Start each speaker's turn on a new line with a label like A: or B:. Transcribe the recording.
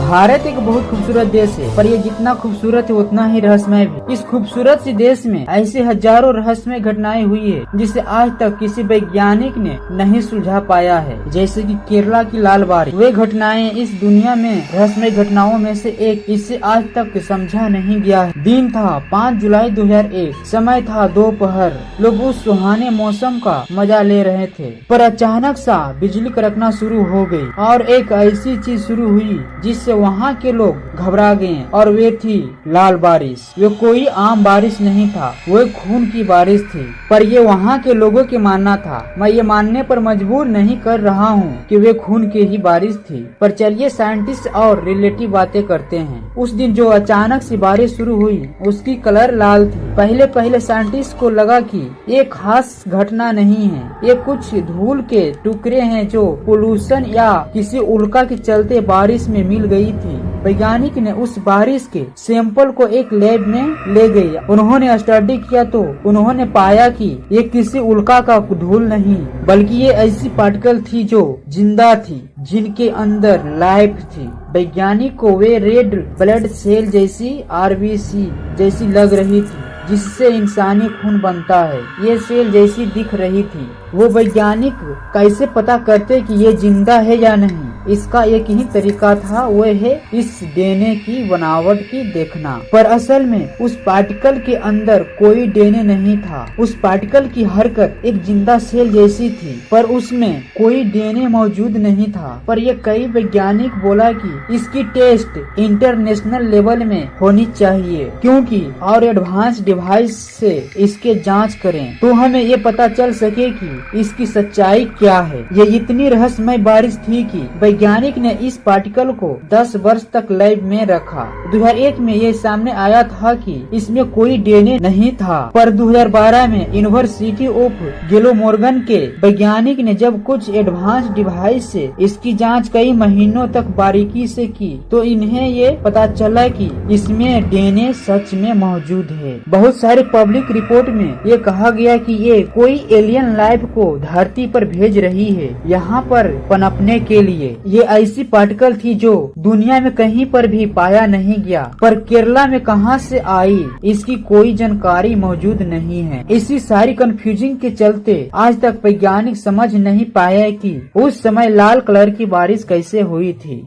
A: भारत एक बहुत खूबसूरत देश है, पर ये जितना खूबसूरत है उतना ही रहस्यमय भी। इस खूबसूरत सी देश में ऐसे हजारों रहस्यमय घटनाएं हुई है जिसे आज तक किसी वैज्ञानिक ने नहीं सुलझा पाया है। जैसे कि केरला की लाल बारिश। वे घटनाएं इस दुनिया में रहस्यमय घटनाओं में से एक, इसे आज तक समझा नहीं गया है। दिन था 5 जुलाई 2001, समय था दोपहर। लोग उस सुहाने मौसम का मजा ले रहे थे, पर अचानक सा बिजली कड़कना शुरू हो गई और एक ऐसी चीज शुरू हुई जिससे वहाँ के लोग घबरा गए, और वे थी लाल बारिश। ये कोई आम बारिश नहीं था, वो खून की बारिश थी। पर ये वहाँ के लोगों के मानना था। मैं ये मानने पर मजबूर नहीं कर रहा हूँ कि वे खून की ही बारिश थी, पर चलिए साइंटिस्ट और रिलेटिव बातें करते हैं। उस दिन जो अचानक से बारिश शुरू हुई उसकी कलर लाल थी। पहले साइंटिस्ट को लगा कि ये खास घटना नहीं है, ये कुछ धूल के टुकड़े हैं जो पोल्यूशन या किसी उल्का के चलते बारिश में मिल गई थी। वैज्ञानिक ने उस बारिश के सैंपल को एक लैब में ले गए। उन्होंने स्टडी किया तो उन्होंने पाया कि ये किसी उल्का का धूल नहीं, बल्कि ये ऐसी पार्टिकल थी जो जिंदा थी, जिनके अंदर लाइफ थी। वैज्ञानिक को वे रेड ब्लड सेल जैसी आरबीसी जैसी लग रही थी, जिससे इंसानी खून बनता है। ये सेल जैसी दिख रही थी। वो वैज्ञानिक कैसे पता करते कि ये जिंदा है या नहीं? इसका एक ही तरीका था, वो है इस डीएनए की बनावट की देखना। पर असल में उस पार्टिकल के अंदर कोई डीएनए नहीं था। उस पार्टिकल की हरकत एक जिंदा सेल जैसी थी, पर उसमें कोई डीएनए मौजूद नहीं था। पर ये कई वैज्ञानिक बोला कि इसकी टेस्ट इंटरनेशनल लेवल में होनी चाहिए, क्योंकि और एडवांस डिवाइस से इसके जांच करें तो हमें ये पता चल सके कि इसकी सच्चाई क्या है। ये इतनी रहस्यमय बारिश थी कि वैज्ञानिक ने इस पार्टिकल को 10 वर्ष तक लैब में रखा। 2001 में ये सामने आया था कि इसमें कोई डीएनए नहीं था, पर 2012 में यूनिवर्सिटी ऑफ ग्लेनमॉर्गन के वैज्ञानिक ने जब कुछ एडवांस डिवाइस से इसकी जांच कई महीनों तक बारीकी से की तो इन्हें ये पता चला कि इसमें डीएनए सच में मौजूद है। बहुत सारे पब्लिक रिपोर्ट में ये कहा गया कि ये कोई एलियन लाइफ को धरती पर भेज रही है, यहाँ पर पनपने के लिए। ये ऐसी पार्टिकल थी जो दुनिया में कहीं पर भी पाया नहीं गया, पर केरला में कहां से आई इसकी कोई जानकारी मौजूद नहीं है। इसी सारी कंफ्यूजिंग के चलते आज तक वैज्ञानिक समझ नहीं पाया कि उस समय लाल कलर की बारिश कैसे हुई थी।